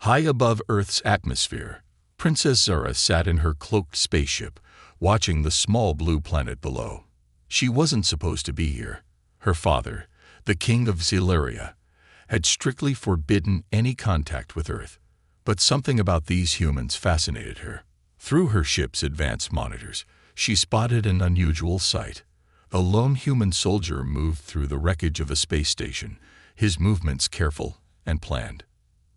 High above Earth's atmosphere, Princess Zara sat in her cloaked spaceship, watching the small blue planet below. She wasn't supposed to be here. Her father, the king of Zelaria, had strictly forbidden any contact with Earth, but something about these humans fascinated her. Through her ship's advanced monitors, she spotted an unusual sight. A lone human soldier moved through the wreckage of a space station, his movements careful and planned.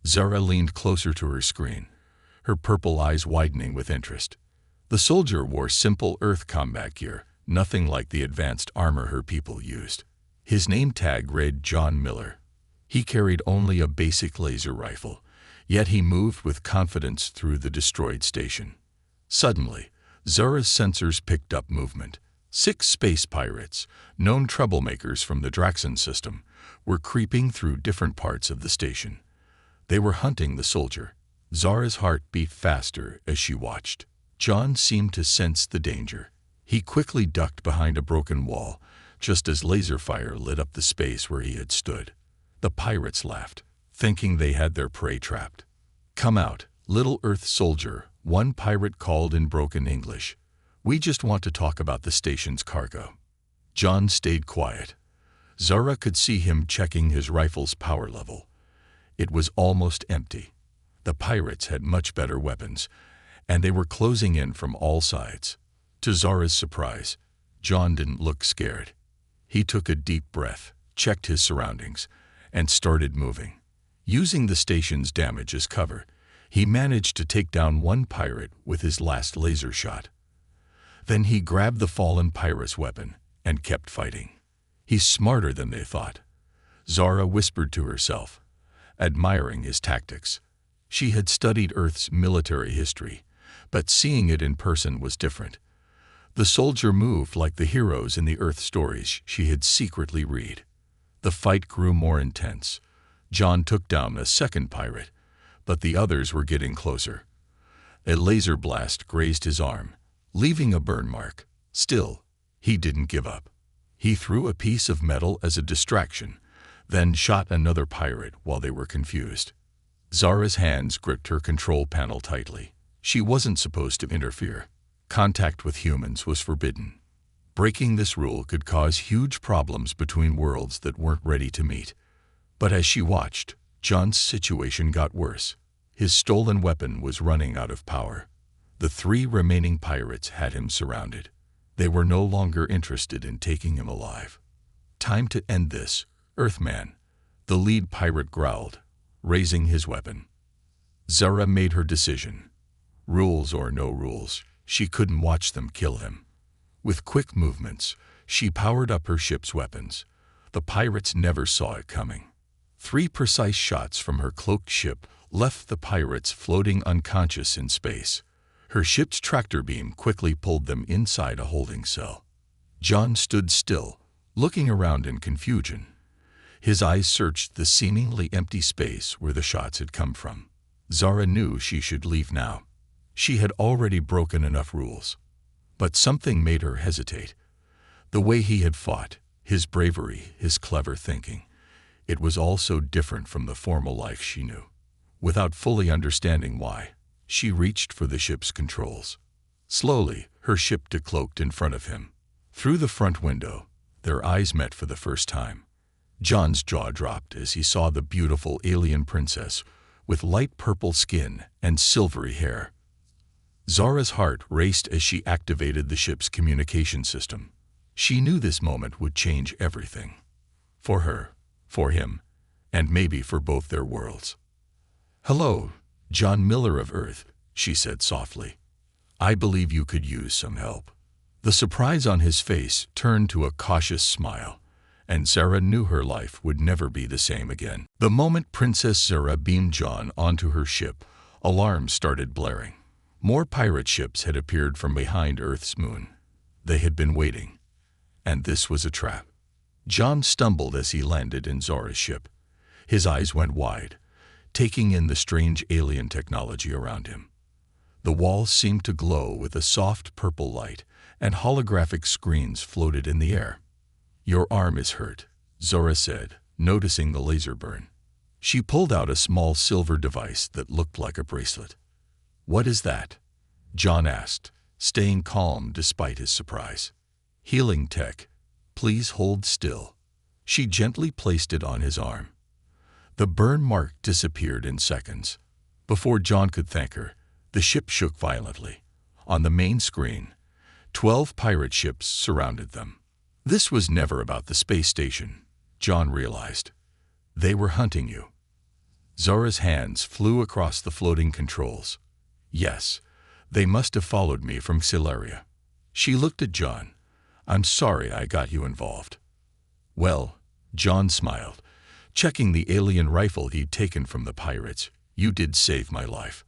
Zara leaned closer to her screen, her purple eyes widening with interest. The soldier wore simple Earth combat gear, nothing like the advanced armor her people used. His name tag read John Miller. He carried only a basic laser rifle, yet he moved with confidence through the destroyed station. Suddenly, Zara's sensors picked up movement. 6 space pirates, known troublemakers from the Draxon system, were creeping through different parts of the station. They were hunting the soldier. Zara's heart beat faster as she watched. John seemed to sense the danger. He quickly ducked behind a broken wall, just as laser fire lit up the space where he had stood. The pirates laughed, thinking they had their prey trapped. "Come out, little Earth soldier," one pirate called in broken English. "We just want to talk about the station's cargo." John stayed quiet. Zara could see him checking his rifle's power level. It was almost empty. The pirates had much better weapons, and they were closing in from all sides. To Zara's surprise, John didn't look scared. He took a deep breath, checked his surroundings, and started moving. Using the station's damage as cover, he managed to take down one pirate with his last laser shot. Then he grabbed the fallen pirate's weapon and kept fighting. "He's smarter than they thought," Zara whispered to herself, admiring his tactics. She had studied Earth's military history, but seeing it in person was different. The soldier moved like the heroes in the Earth stories she had secretly read. The fight grew more intense. John took down a second pirate, but the others were getting closer. A laser blast grazed his arm, leaving a burn mark. Still, he didn't give up. He threw a piece of metal as a distraction, then shot another pirate while they were confused. Zara's hands gripped her control panel tightly. She wasn't supposed to interfere. Contact with humans was forbidden. Breaking this rule could cause huge problems between worlds that weren't ready to meet. But as she watched, John's situation got worse. His stolen weapon was running out of power. The 3 remaining pirates had him surrounded. They were no longer interested in taking him alive. "Time to end this, Earthman," the lead pirate growled, raising his weapon. Zara made her decision. Rules or no rules, she couldn't watch them kill him. With quick movements, she powered up her ship's weapons. The pirates never saw it coming. 3 precise shots from her cloaked ship left the pirates floating unconscious in space. Her ship's tractor beam quickly pulled them inside a holding cell. John stood still, looking around in confusion. His eyes searched the seemingly empty space where the shots had come from. Zara knew she should leave now. She had already broken enough rules. But something made her hesitate. The way he had fought, his bravery, his clever thinking. It was all so different from the formal life she knew. Without fully understanding why, she reached for the ship's controls. Slowly, her ship decloaked in front of him. Through the front window, their eyes met for the first time. John's jaw dropped as he saw the beautiful alien princess with light purple skin and silvery hair. Zara's heart raced as she activated the ship's communication system. She knew this moment would change everything. For her, for him, and maybe for both their worlds. "Hello, John Miller of Earth," she said softly. "I believe you could use some help." The surprise on his face turned to a cautious smile, and Zara knew her life would never be the same again. The moment Princess Zara beamed John onto her ship, alarms started blaring. More pirate ships had appeared from behind Earth's moon. They had been waiting, and this was a trap. John stumbled as he landed in Zara's ship. His eyes went wide, taking in the strange alien technology around him. The walls seemed to glow with a soft purple light, and holographic screens floated in the air. "Your arm is hurt," Zara said, noticing the laser burn. She pulled out a small silver device that looked like a bracelet. "What is that?" John asked, staying calm despite his surprise. "Healing tech. Please hold still." She gently placed it on his arm. The burn mark disappeared in seconds. Before John could thank her, the ship shook violently. On the main screen, 12 pirate ships surrounded them. This was never about the space station, John realized. They were hunting you. Zara's hands flew across the floating controls. Yes, they must have followed me from Sileria. She looked at John. "I'm sorry I got you involved." "Well," John smiled, checking the alien rifle he'd taken from the pirates, "you did save my life.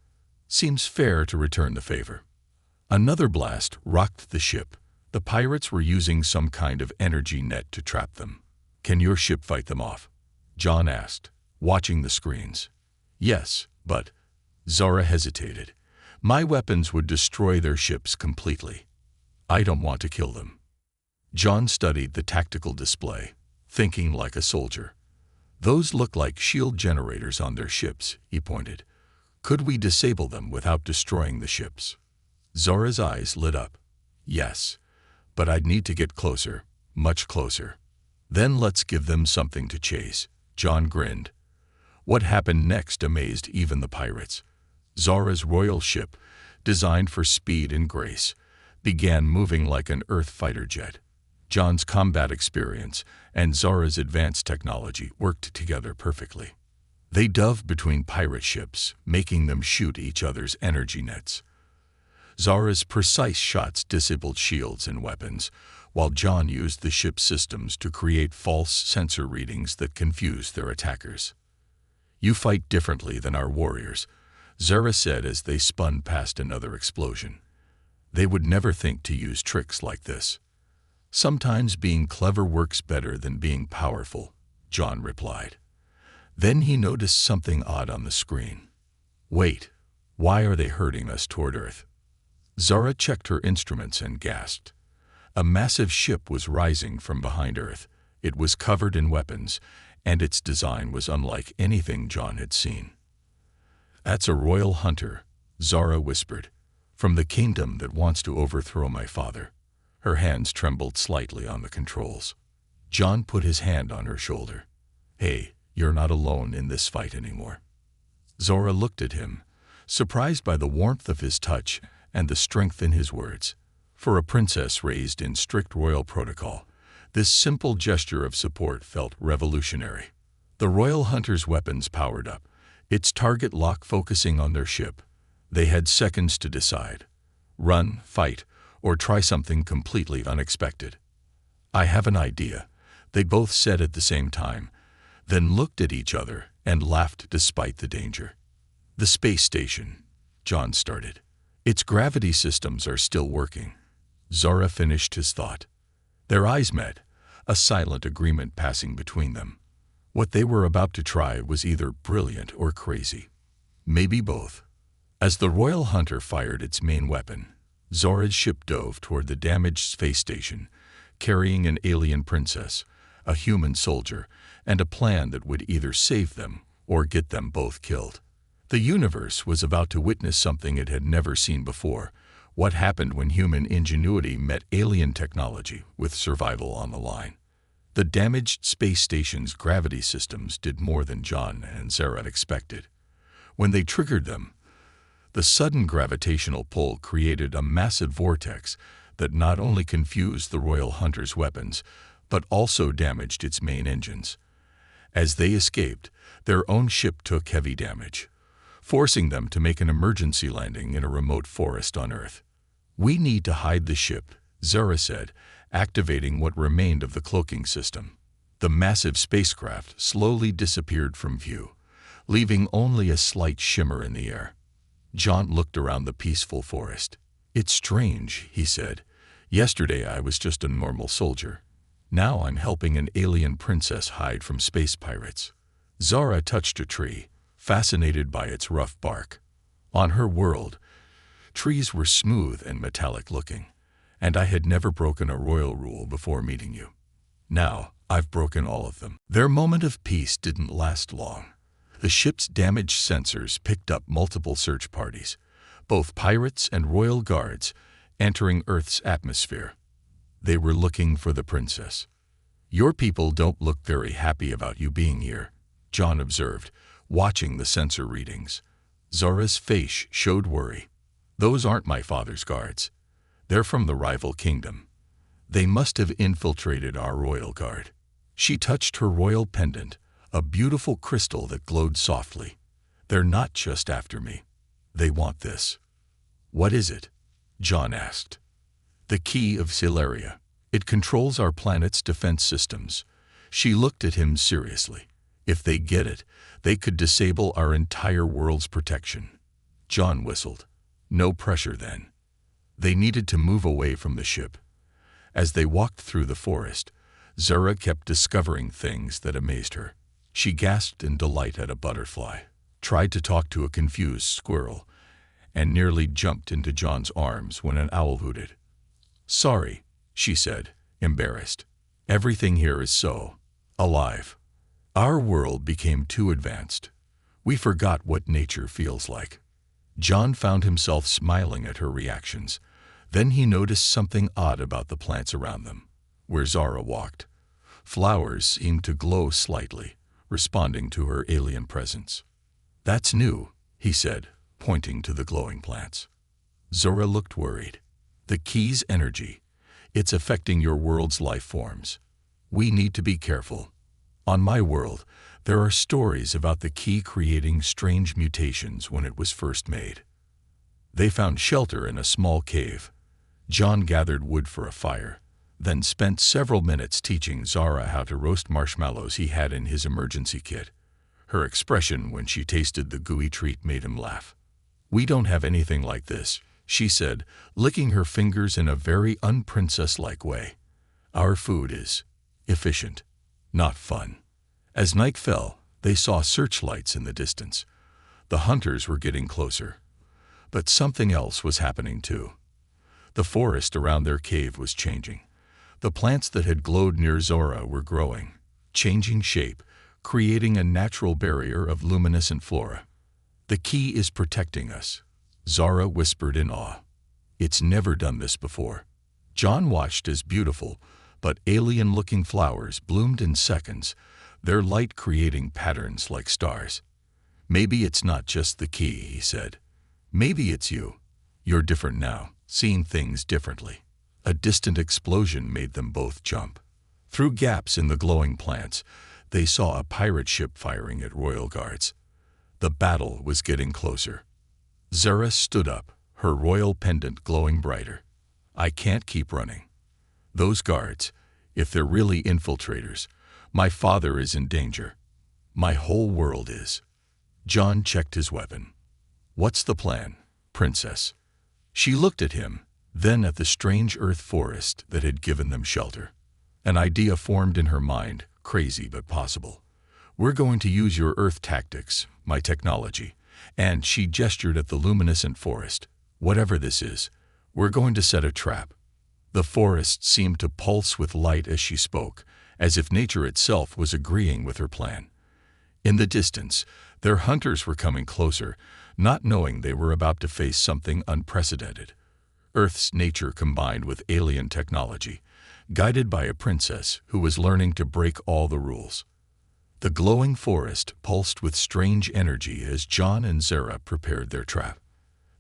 Seems fair to return the favor." Another blast rocked the ship. The pirates were using some kind of energy net to trap them. "Can your ship fight them off?" John asked, watching the screens. "Yes, but—" Zara hesitated. "My weapons would destroy their ships completely. I don't want to kill them." John studied the tactical display, thinking like a soldier. "Those look like shield generators on their ships," he pointed. "Could we disable them without destroying the ships?" Zara's eyes lit up. "Yes, but I'd need to get closer, much closer." "Then let's give them something to chase," John grinned. What happened next amazed even the pirates. Zara's royal ship, designed for speed and grace, began moving like an Earth fighter jet. John's combat experience and Zara's advanced technology worked together perfectly. They dove between pirate ships, making them shoot each other's energy nets. Zara's precise shots disabled shields and weapons, while John used the ship's systems to create false sensor readings that confused their attackers. "You fight differently than our warriors," Zara said as they spun past another explosion. "They would never think to use tricks like this." "Sometimes being clever works better than being powerful," John replied. Then he noticed something odd on the screen. "Wait, why are they herding us toward Earth?" Zara checked her instruments and gasped. A massive ship was rising from behind Earth. It was covered in weapons, and its design was unlike anything John had seen. "That's a royal hunter," Zara whispered, "from the kingdom that wants to overthrow my father." Her hands trembled slightly on the controls. John put his hand on her shoulder. "Hey, you're not alone in this fight anymore." Zara looked at him, surprised by the warmth of his touch and the strength in his words. For a princess raised in strict royal protocol, this simple gesture of support felt revolutionary. The royal hunter's weapons powered up, its target lock focusing on their ship. They had seconds to decide: run, fight, or try something completely unexpected. "I have an idea," they both said at the same time, then looked at each other and laughed despite the danger. "The space station," John started. "Its gravity systems are still working." Zara finished his thought. Their eyes met, a silent agreement passing between them. What they were about to try was either brilliant or crazy. Maybe both. As the royal hunter fired its main weapon, Zara's ship dove toward the damaged space station, carrying an alien princess, a human soldier, and a plan that would either save them or get them both killed. The universe was about to witness something it had never seen before. What happened when human ingenuity met alien technology with survival on the line? The damaged space station's gravity systems did more than John and Zara expected. When they triggered them, the sudden gravitational pull created a massive vortex that not only confused the royal hunter's weapons, but also damaged its main engines. As they escaped, their own ship took heavy damage, forcing them to make an emergency landing in a remote forest on Earth. "We need to hide the ship," Zara said, activating what remained of the cloaking system. The massive spacecraft slowly disappeared from view, leaving only a slight shimmer in the air. John looked around the peaceful forest. "It's strange," he said. "Yesterday I was just a normal soldier. Now I'm helping an alien princess hide from space pirates." Zara touched a tree, fascinated by its rough bark. On her world, trees were smooth and metallic looking, and I had never broken a royal rule before meeting you. Now I've broken all of them. Their moment of peace didn't last long. The ship's damaged sensors picked up multiple search parties, both pirates and royal guards, entering Earth's atmosphere. They were looking for the princess. "Your people don't look very happy about you being here," John observed, watching the sensor readings. Zora's face showed worry. "Those aren't my father's guards. They're from the rival kingdom. They must have infiltrated our royal guard." She touched her royal pendant, a beautiful crystal that glowed softly. "They're not just after me. They want this." "What is it?" John asked. "The key of Celeria. It controls our planet's defense systems." She looked at him seriously. "If they get it, they could disable our entire world's protection." John whistled. "No pressure then." They needed to move away from the ship. As they walked through the forest, Zora kept discovering things that amazed her. She gasped in delight at a butterfly, tried to talk to a confused squirrel, and nearly jumped into John's arms when an owl hooted. "Sorry," she said, embarrassed. "Everything here is so alive. Our world became too advanced. We forgot what nature feels like." John found himself smiling at her reactions. Then he noticed something odd about the plants around them. Where Zora walked, flowers seemed to glow slightly, responding to her alien presence. "That's new," he said, pointing to the glowing plants. Zora looked worried. "The key's energy. It's affecting your world's life forms. We need to be careful. On my world, there are stories about the key creating strange mutations when it was first made." They found shelter in a small cave. John gathered wood for a fire, then spent several minutes teaching Zora how to roast marshmallows he had in his emergency kit. Her expression when she tasted the gooey treat made him laugh. "We don't have anything like this," she said, licking her fingers in a very unprincess-like way. "Our food is efficient, not fun." As night fell, they saw searchlights in the distance. The hunters were getting closer. But something else was happening too. The forest around their cave was changing. The plants that had glowed near Zora were growing, changing shape, creating a natural barrier of luminescent flora. "The key is protecting us," Zora whispered in awe. "It's never done this before." John watched as beautiful but alien-looking flowers bloomed in seconds, their light creating patterns like stars. "Maybe it's not just the key," he said. "Maybe it's you. You're different now, seeing things differently." A distant explosion made them both jump. Through gaps in the glowing plants, they saw a pirate ship firing at royal guards. The battle was getting closer. Zora stood up, her royal pendant glowing brighter. "I can't keep running. Those guards, if they're really infiltrators, my father is in danger. My whole world is." John checked his weapon. "What's the plan, princess?" She looked at him, then at the strange earth forest that had given them shelter. An idea formed in her mind, crazy but possible. "We're going to use your earth tactics, my technology," and she gestured at the luminescent forest. "Whatever this is, we're going to set a trap." The forest seemed to pulse with light as she spoke, as if nature itself was agreeing with her plan. In the distance, their hunters were coming closer, not knowing they were about to face something unprecedented. Earth's nature combined with alien technology, guided by a princess who was learning to break all the rules. The glowing forest pulsed with strange energy as John and Zora prepared their trap.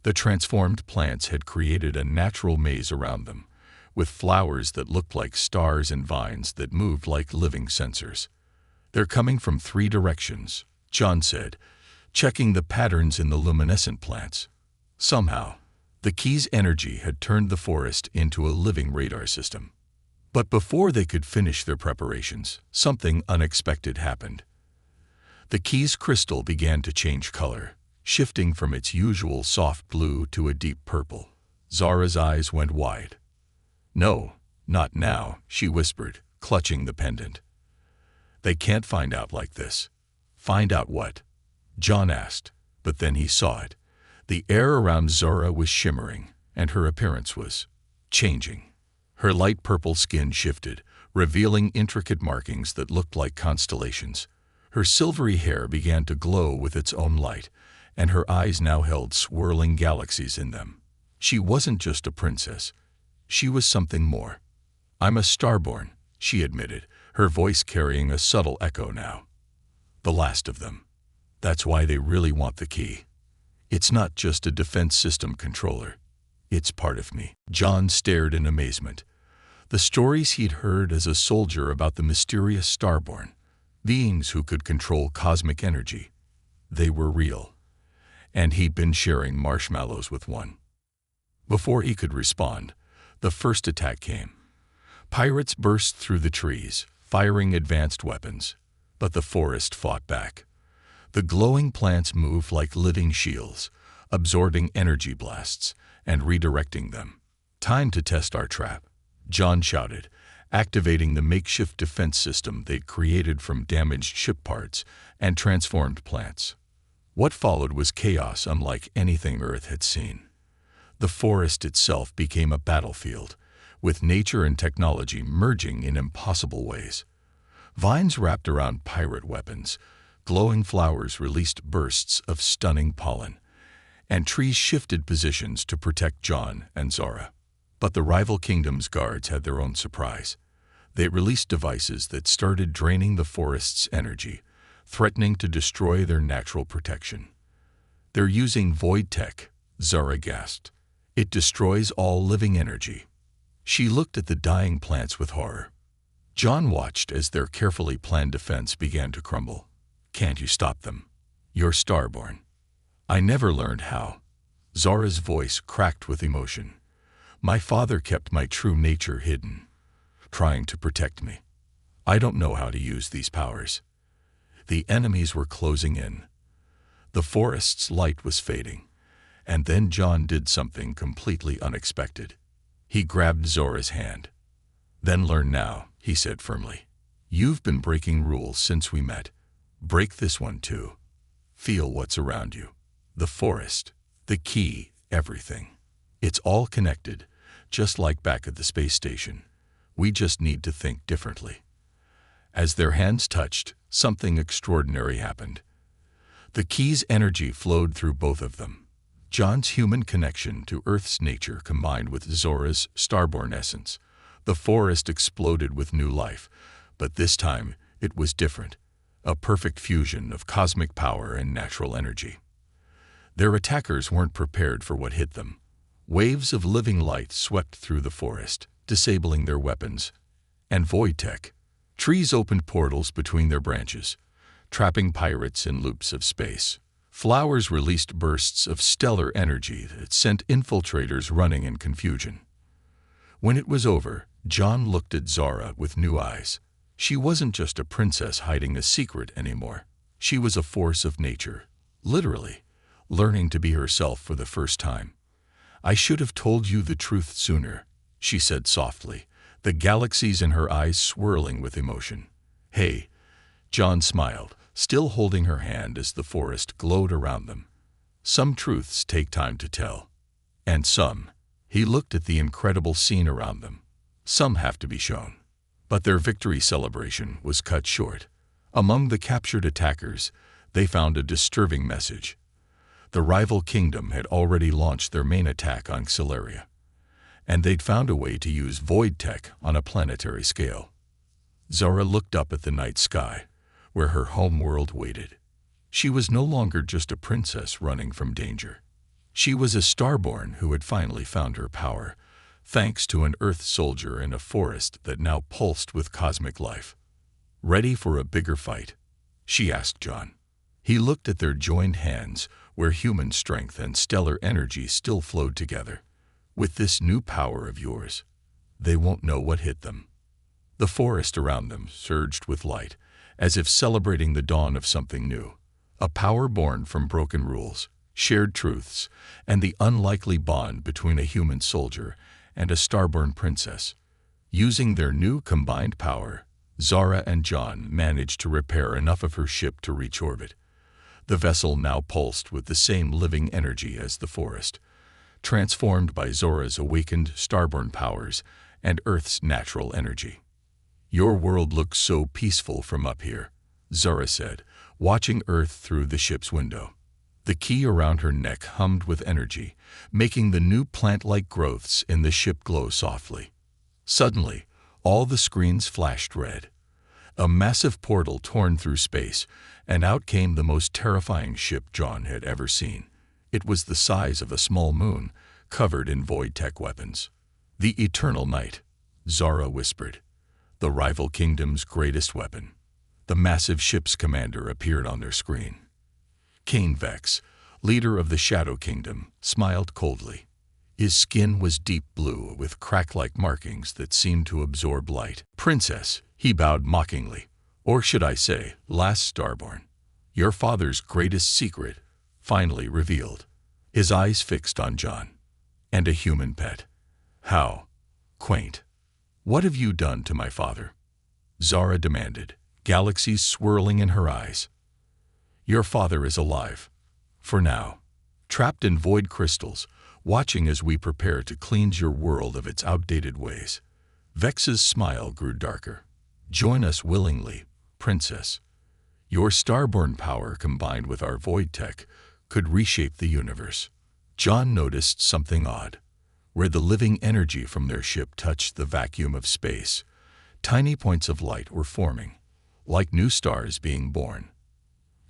The transformed plants had created a natural maze around them, with flowers that looked like stars and vines that moved like living sensors. "They're coming from 3 directions," John said, checking the patterns in the luminescent plants. Somehow, the key's energy had turned the forest into a living radar system. But before they could finish their preparations, something unexpected happened. The key's crystal began to change color, shifting from its usual soft blue to a deep purple. Zora's eyes went wide. "No, not now," she whispered, clutching the pendant. "They can't find out like this." "Find out what?" John asked, but then he saw it. The air around Zora was shimmering, and her appearance was changing. Her light purple skin shifted, revealing intricate markings that looked like constellations. Her silvery hair began to glow with its own light, and her eyes now held swirling galaxies in them. She wasn't just a princess. She was something more. "I'm a starborn," she admitted, her voice carrying a subtle echo now. "The last of them. That's why they really want the key. It's not just a defense system controller. It's part of me." John stared in amazement. The stories he'd heard as a soldier about the mysterious starborn, beings who could control cosmic energy, they were real. And he'd been sharing marshmallows with one. Before he could respond, the first attack came. Pirates burst through the trees, firing advanced weapons, but the forest fought back. The glowing plants moved like living shields, absorbing energy blasts and redirecting them. "Time to test our trap," John shouted, activating the makeshift defense system they'd created from damaged ship parts and transformed plants. What followed was chaos unlike anything Earth had seen. The forest itself became a battlefield, with nature and technology merging in impossible ways. Vines wrapped around pirate weapons, glowing flowers released bursts of stunning pollen, and trees shifted positions to protect John and Zara. But the rival kingdom's guards had their own surprise. They released devices that started draining the forest's energy, threatening to destroy their natural protection. "They're using void tech," Zara gasped. "It destroys all living energy." She looked at the dying plants with horror. John watched as their carefully planned defense began to crumble. "Can't you stop them? You're starborn." "I never learned how." Zara's voice cracked with emotion. "My father kept my true nature hidden, trying to protect me. I don't know how to use these powers." The enemies were closing in. The forest's light was fading, and then John did something completely unexpected. He grabbed Zora's hand. "Then learn now," he said firmly. "You've been breaking rules since we met. Break this one too. Feel what's around you. The forest, the key, everything. It's all connected, just like back at the space station. We just need to think differently." As their hands touched, something extraordinary happened. The key's energy flowed through both of them. John's human connection to Earth's nature combined with Zora's starborn essence. The forest exploded with new life, but this time it was different. A perfect fusion of cosmic power and natural energy. Their attackers weren't prepared for what hit them. Waves of living light swept through the forest, disabling their weapons. And void tech. Trees opened portals between their branches, trapping pirates in loops of space. Flowers released bursts of stellar energy that sent infiltrators running in confusion. When it was over, John looked at Zara with new eyes. She wasn't just a princess hiding a secret anymore. She was a force of nature, literally, learning to be herself for the first time. "I should have told you the truth sooner," she said softly, the galaxies in her eyes swirling with emotion. "Hey," John smiled, still holding her hand as the forest glowed around them. "Some truths take time to tell. And some," he looked at the incredible scene around them, "some have to be shown." But their victory celebration was cut short. Among the captured attackers, they found a disturbing message. The rival kingdom had already launched their main attack on Xyleria, and they'd found a way to use void tech on a planetary scale. Zara looked up at the night sky, where her home world waited. She was no longer just a princess running from danger. She was a starborn who had finally found her power, thanks to an Earth soldier in a forest that now pulsed with cosmic life. "Ready for a bigger fight?" she asked John. He looked at their joined hands, where human strength and stellar energy still flowed together. "With this new power of yours, they won't know what hit them." The forest around them surged with light, as if celebrating the dawn of something new. A power born from broken rules, shared truths, and the unlikely bond between a human soldier and a starborn princess. Using their new combined power, Zara and John managed to repair enough of her ship to reach orbit. The vessel now pulsed with the same living energy as the forest, transformed by Zora's awakened starborn powers and Earth's natural energy. "Your world looks so peaceful from up here," Zara said, watching Earth through the ship's window. The key around her neck hummed with energy, making the new plant-like growths in the ship glow softly. Suddenly, all the screens flashed red. A massive portal torn through space, and out came the most terrifying ship John had ever seen. It was the size of a small moon, covered in void-tech weapons. "The Eternal Night," Zara whispered. "The rival kingdom's greatest weapon." The massive ship's commander appeared on their screen. Cain Vex, leader of the Shadow Kingdom, smiled coldly. His skin was deep blue with crack-like markings that seemed to absorb light. "Princess," he bowed mockingly, "or should I say, last Starborn. Your father's greatest secret, finally revealed." His eyes fixed on John. "And a human pet. How quaint. What have you done to my father?" Zara demanded, galaxies swirling in her eyes. "Your father is alive. For now. Trapped in void crystals, watching as we prepare to cleanse your world of its outdated ways." Vex's smile grew darker. "Join us willingly, Princess. Your starborn power combined with our void tech could reshape the universe." John noticed something odd. Where the living energy from their ship touched the vacuum of space, tiny points of light were forming, like new stars being born.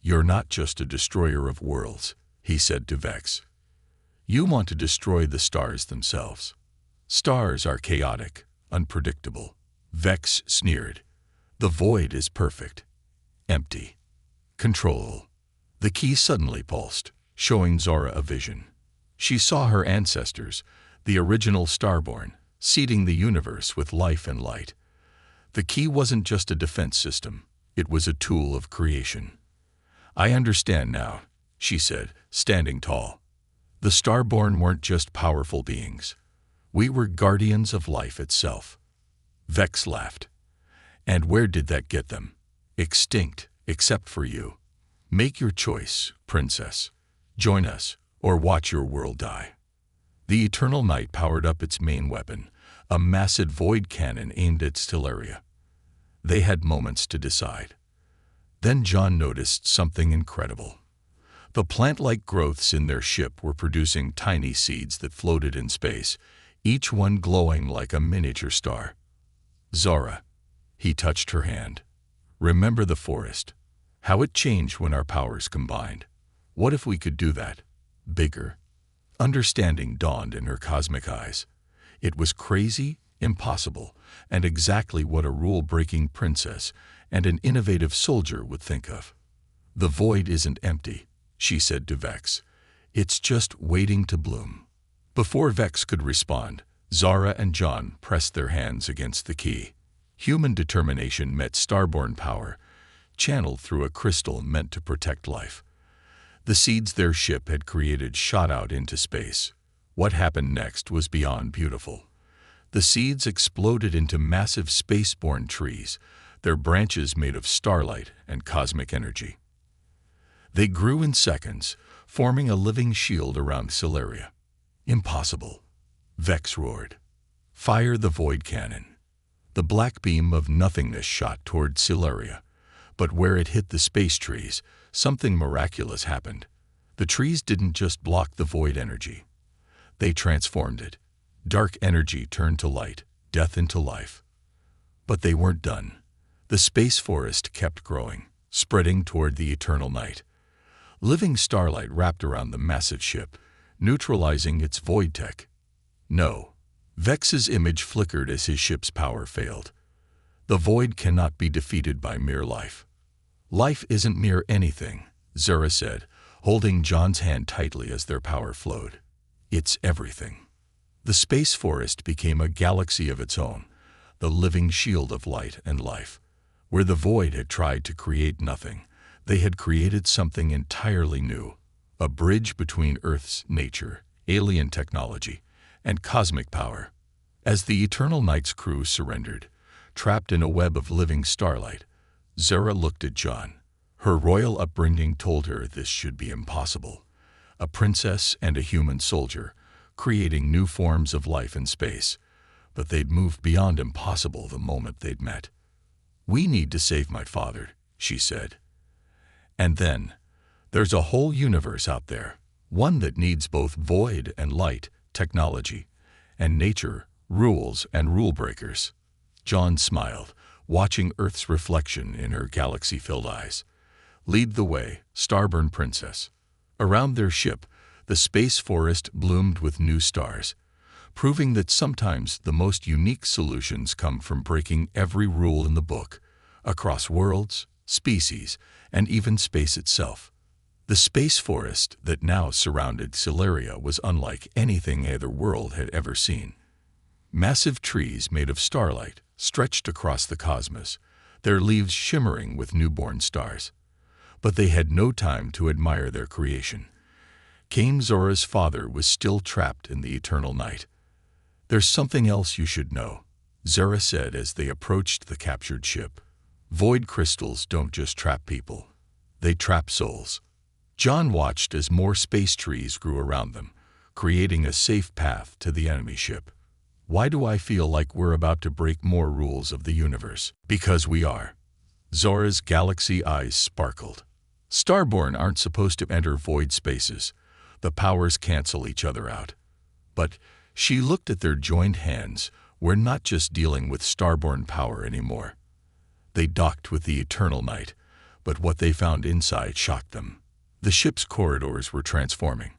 "You're not just a destroyer of worlds," he said to Vex. "You want to destroy the stars themselves. Stars are chaotic, unpredictable." Vex sneered. "The void is perfect. Empty. Control." The key suddenly pulsed, showing Zara a vision. She saw her ancestors, the original Starborn, seeding the universe with life and light. The key wasn't just a defense system, it was a tool of creation. "I understand now," she said, standing tall. "The Starborn weren't just powerful beings. We were guardians of life itself." Vex laughed. "And where did that get them? Extinct, except for you. Make your choice, Princess. Join us, or watch your world die." The Eternal Night powered up its main weapon, a massive void cannon aimed at Stellaria. They had moments to decide. Then John noticed something incredible. The plant-like growths in their ship were producing tiny seeds that floated in space, each one glowing like a miniature star. "Zara," he touched her hand. "Remember the forest? How it changed when our powers combined. What if we could do that? Bigger?" Understanding dawned in her cosmic eyes. It was crazy, impossible, and exactly what a rule-breaking princess and an innovative soldier would think of. "The void isn't empty," she said to Vex. "It's just waiting to bloom." Before Vex could respond, Zara and John pressed their hands against the key. Human determination met starborn power, channeled through a crystal meant to protect life. The seeds their ship had created shot out into space. What happened next was beyond beautiful. The seeds exploded into massive space-born trees, their branches made of starlight and cosmic energy. They grew in seconds, forming a living shield around Stellaria. "Impossible," Vex roared. "Fire the void cannon." The black beam of nothingness shot toward Stellaria, but where it hit the space trees, something miraculous happened. The trees didn't just block the void energy. They transformed it. Dark energy turned to light, death into life. But they weren't done. The space forest kept growing, spreading toward the eternal night. Living starlight wrapped around the massive ship, neutralizing its void tech. No. Vex's image flickered as his ship's power failed. The void cannot be defeated by mere life. "Life isn't mere anything," Zara said, holding John's hand tightly as their power flowed. "It's everything." The space forest became a galaxy of its own, the living shield of light and life. Where the void had tried to create nothing, they had created something entirely new, a bridge between Earth's nature, alien technology, and cosmic power. As the Eternal Night's crew surrendered, trapped in a web of living starlight, Zara looked at John. Her royal upbringing told her this should be impossible. A princess and a human soldier, creating new forms of life in space. But they'd moved beyond impossible the moment they'd met. "We need to save my father," she said. And then, there's a whole universe out there, one that needs both void and light, technology, and nature, rules and rule breakers. John smiled, watching Earth's reflection in her galaxy-filled eyes. Lead the way, starborn princess. Around their ship, the space forest bloomed with new stars, proving that sometimes the most unique solutions come from breaking every rule in the book, across worlds, species, and even space itself. The space forest that now surrounded Celeria was unlike anything either world had ever seen. Massive trees made of starlight stretched across the cosmos, their leaves shimmering with newborn stars. But they had no time to admire their creation. King Zora's father was still trapped in the eternal night. "There's something else you should know," Zora said as they approached the captured ship. "Void crystals don't just trap people. They trap souls." John watched as more space trees grew around them, creating a safe path to the enemy ship. "Why do I feel like we're about to break more rules of the universe?" "Because we are." Zora's galaxy eyes sparkled. "Starborn aren't supposed to enter void spaces. The powers cancel each other out." But she looked at their joined hands. "We're not just dealing with starborn power anymore." They docked with the eternal night, but what they found inside shocked them. The ship's corridors were transforming.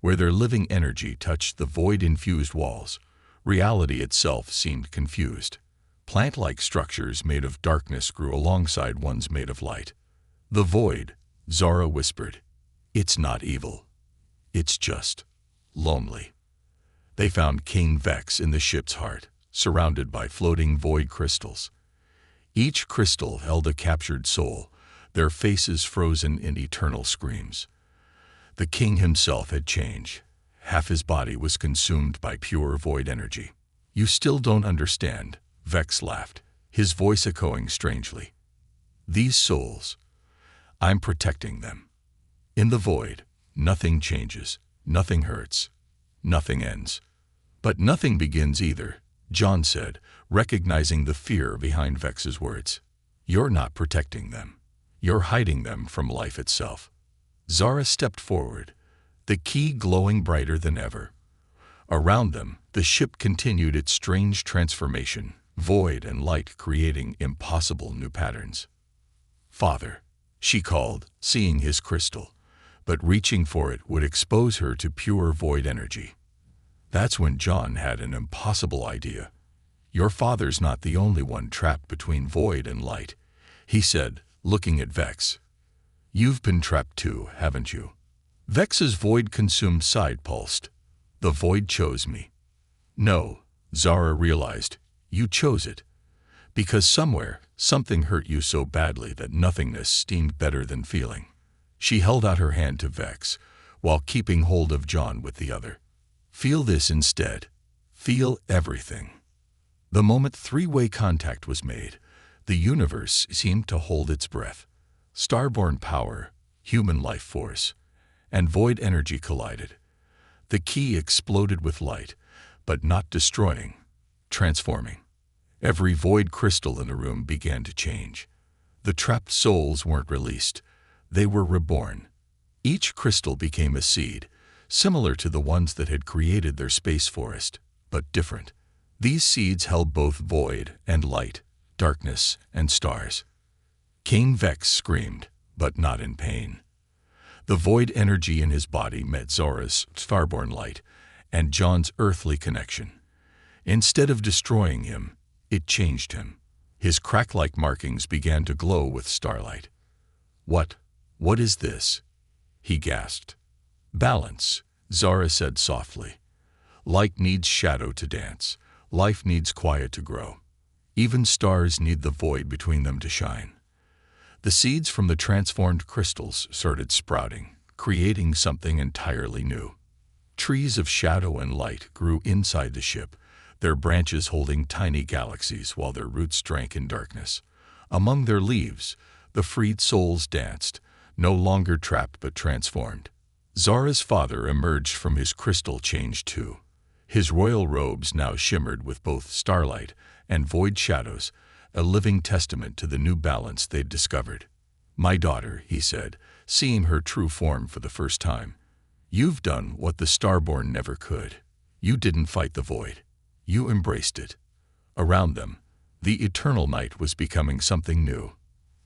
Where their living energy touched the void-infused walls, reality itself seemed confused. Plant-like structures made of darkness grew alongside ones made of light. "The void," Zora whispered. "It's not evil. It's just lonely." They found King Vex in the ship's heart, surrounded by floating void crystals. Each crystal held a captured soul, their faces frozen in eternal screams. The king himself had changed. Half his body was consumed by pure void energy. "You still don't understand," Vex laughed, his voice echoing strangely. "These souls, I'm protecting them. In the void, nothing changes, nothing hurts, nothing ends." "But nothing begins either," John said, recognizing the fear behind Vex's words. "You're not protecting them. You're hiding them from life itself." Zora stepped forward, the key glowing brighter than ever. Around them, the ship continued its strange transformation, void and light creating impossible new patterns. "Father," she called, seeing his crystal, but reaching for it would expose her to pure void energy. That's when John had an impossible idea. "Your father's not the only one trapped between void and light," he said, looking at Vex. "You've been trapped too, haven't you?" Vex's void-consumed side pulsed. "The void chose me." "No," Zora realized, "you chose it. Because somewhere, something hurt you so badly that nothingness seemed better than feeling." She held out her hand to Vex, while keeping hold of John with the other. "Feel this instead. Feel everything." The moment three-way contact was made, the universe seemed to hold its breath. Starborn power, human life force, and void energy collided. The key exploded with light, but not destroying, transforming. Every void crystal in the room began to change. The trapped souls weren't released. They were reborn. Each crystal became a seed, similar to the ones that had created their space forest, but different. These seeds held both void and light, darkness and stars. King Vex screamed, but not in pain. The void energy in his body met Zora's starborn light and John's earthly connection. Instead of destroying him, it changed him. His crack-like markings began to glow with starlight. What is this?" he gasped. "Balance," Zora said softly. "Light needs shadow to dance. Life needs quiet to grow. Even stars need the void between them to shine." The seeds from the transformed crystals started sprouting, creating something entirely new. Trees of shadow and light grew inside the ship, their branches holding tiny galaxies while their roots drank in darkness. Among their leaves, the freed souls danced, no longer trapped but transformed. Zora's father emerged from his crystal change too. His royal robes now shimmered with both starlight and void shadows, a living testament to the new balance they'd discovered. "My daughter," he said, seeing her true form for the first time, "you've done what the Starborn never could. You didn't fight the void. You embraced it." Around them, the eternal night was becoming something new.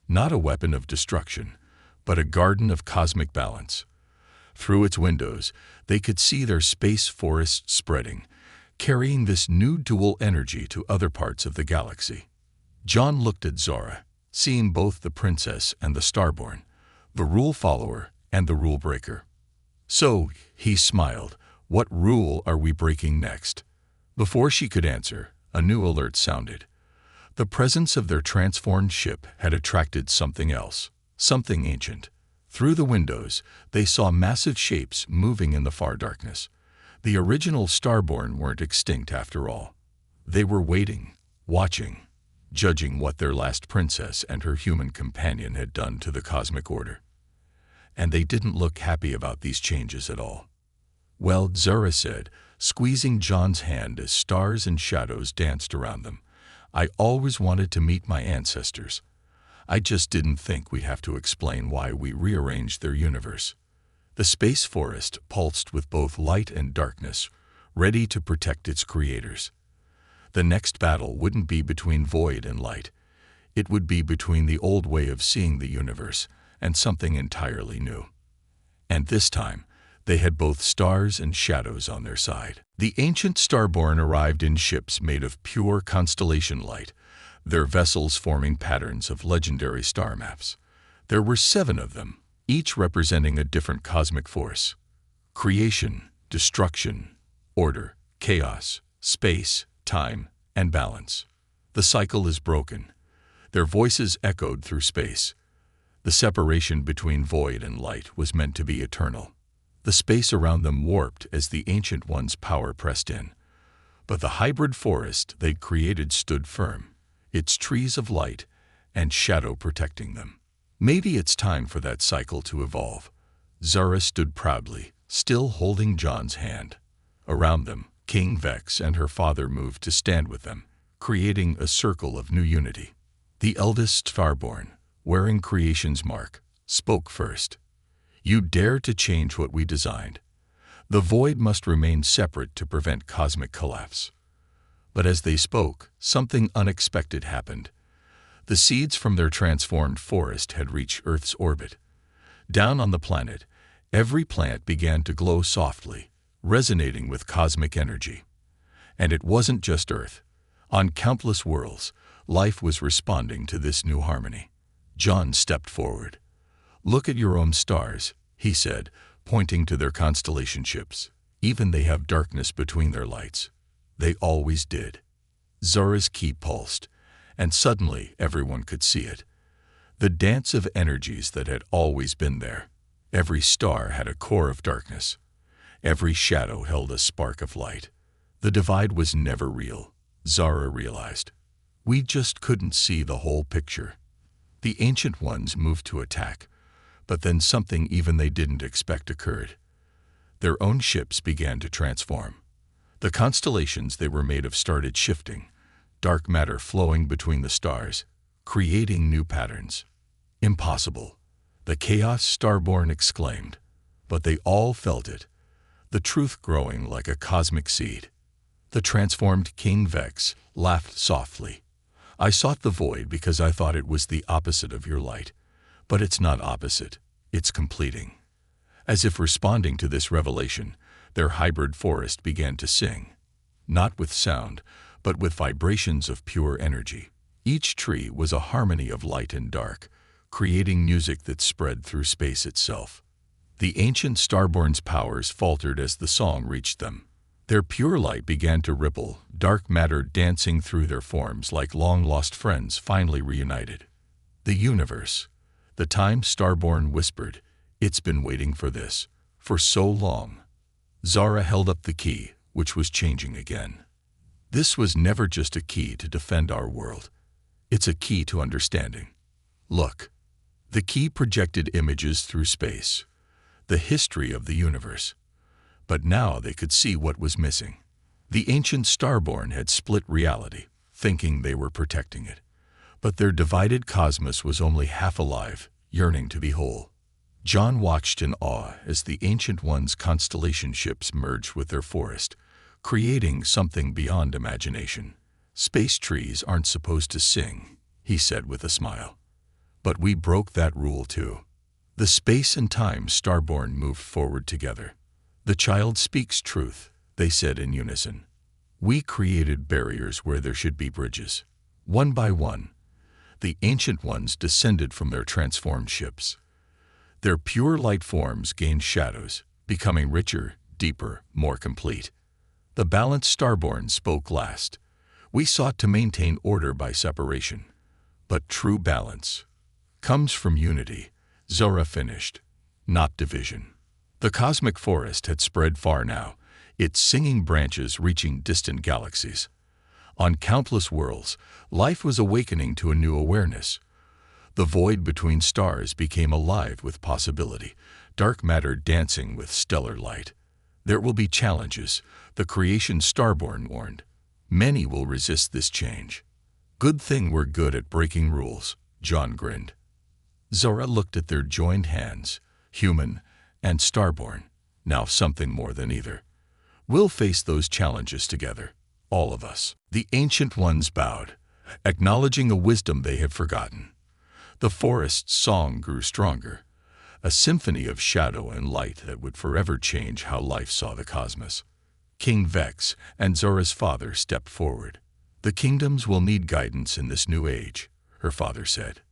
Not a weapon of destruction, but a garden of cosmic balance. Through its windows, they could see their space forests spreading, carrying this new dual energy to other parts of the galaxy. John looked at Zora, seeing both the princess and the Starborn, the rule follower and the rule breaker. "So," he smiled, "what rule are we breaking next?" Before she could answer, a new alert sounded. The presence of their transformed ship had attracted something else, something ancient. Through the windows, they saw massive shapes moving in the far darkness. The original Starborn weren't extinct after all. They were waiting, watching, judging what their last princess and her human companion had done to the cosmic order. And they didn't look happy about these changes at all. "Well," Zora said, squeezing John's hand as stars and shadows danced around them, "I always wanted to meet my ancestors. I just didn't think we'd have to explain why we rearranged their universe." The space forest pulsed with both light and darkness, ready to protect its creators. The next battle wouldn't be between void and light. It would be between the old way of seeing the universe and something entirely new. And this time, they had both stars and shadows on their side. The ancient Starborn arrived in ships made of pure constellation light, their vessels forming patterns of legendary star maps. There were 7 of them, each representing a different cosmic force: creation, destruction, order, chaos, space, time, and balance. The cycle is broken. Their voices echoed through space. The separation between void and light was meant to be eternal. The space around them warped as the Ancient One's power pressed in. But the hybrid forest they'd created stood firm, its trees of light and shadow protecting them. "Maybe it's time for that cycle to evolve." Zara stood proudly, still holding John's hand. Around them, King Vex and her father moved to stand with them, creating a circle of new unity. The eldest Starborn, wearing creation's mark, spoke first. "You dare to change what we designed. The void must remain separate to prevent cosmic collapse." But as they spoke, something unexpected happened. The seeds from their transformed forest had reached Earth's orbit. Down on the planet, every plant began to glow softly, resonating with cosmic energy. And it wasn't just Earth. On countless worlds, life was responding to this new harmony. John stepped forward. "Look at your own stars," he said, pointing to their constellation ships. "Even they have darkness between their lights. They always did." Zora's key pulsed, and suddenly everyone could see it. The dance of energies that had always been there. Every star had a core of darkness. Every shadow held a spark of light. The divide was never real, Zora realized. We just couldn't see the whole picture. The Ancient Ones moved to attack, but then something even they didn't expect occurred. Their own ships began to transform. The constellations they were made of started shifting, dark matter flowing between the stars, creating new patterns. "Impossible," the Chaos Starborn exclaimed, but they all felt it, the truth growing like a cosmic seed. The transformed King Vex laughed softly. "I sought the void because I thought it was the opposite of your light. But it's not opposite, it's completing." As if responding to this revelation, their hybrid forest began to sing, not with sound, but with vibrations of pure energy. Each tree was a harmony of light and dark, creating music that spread through space itself. The ancient Starborn's powers faltered as the song reached them. Their pure light began to ripple, dark matter dancing through their forms like long-lost friends finally reunited. "The universe," the time Starborn whispered, "it's been waiting for this, for so long." Zara held up the key, which was changing again. "This was never just a key to defend our world. It's a key to understanding. Look." The key projected images through space, the history of the universe. But now they could see what was missing. The ancient Starborn had split reality, thinking they were protecting it. But their divided cosmos was only half alive, yearning to be whole. John watched in awe as the Ancient One's constellation ships merged with their forest, creating something beyond imagination. "Space trees aren't supposed to sing," he said with a smile. "But we broke that rule too." The space and time starborn moved forward together. "The child speaks truth," they said in unison. "We created barriers where there should be bridges." One by one, the Ancient Ones descended from their transformed ships. Their pure light forms gained shadows, becoming richer, deeper, more complete. The balanced starborn spoke last. "We sought to maintain order by separation. But true balance comes from unity," Zora finished, "not division." The cosmic forest had spread far now, its singing branches reaching distant galaxies. On countless worlds, life was awakening to a new awareness. The void between stars became alive with possibility, dark matter dancing with stellar light. "There will be challenges," the creation starborn warned. "Many will resist this change." "Good thing we're good at breaking rules," John grinned. Zora looked at their joined hands, human and starborn, now something more than either. "We'll face those challenges together, all of us." The Ancient Ones bowed, acknowledging a wisdom they had forgotten. The forest's song grew stronger, a symphony of shadow and light that would forever change how life saw the cosmos. King Vex and Zora's father stepped forward. "The kingdoms will need guidance in this new age," her father said.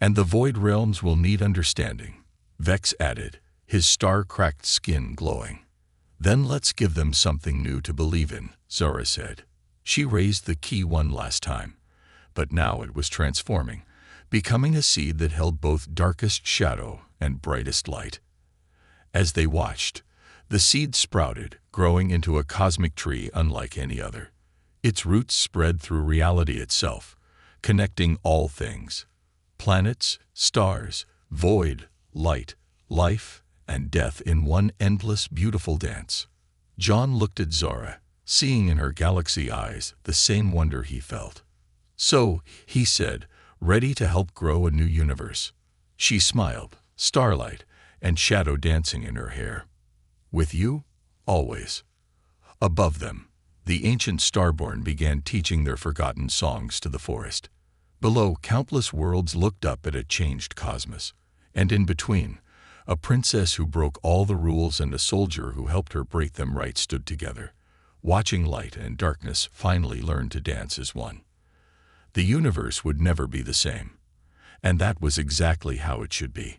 "And the void realms will need understanding," Vex added, his star-cracked skin glowing. "Then let's give them something new to believe in," Zora said. She raised the key one last time, but now it was transforming, becoming a seed that held both darkest shadow and brightest light. As they watched, the seed sprouted, growing into a cosmic tree unlike any other. Its roots spread through reality itself, connecting all things: planets, stars, void, light, life, and death in one endless, beautiful dance. John looked at Zora, seeing in her galaxy eyes the same wonder he felt. "So," he said, "ready to help grow a new universe?" She smiled, starlight and shadow dancing in her hair. "With you, always." Above them, the ancient starborn began teaching their forgotten songs to the forest. Below, countless worlds looked up at a changed cosmos, and in between, a princess who broke all the rules and a soldier who helped her break them right stood together, watching light and darkness finally learn to dance as one. The universe would never be the same, and that was exactly how it should be.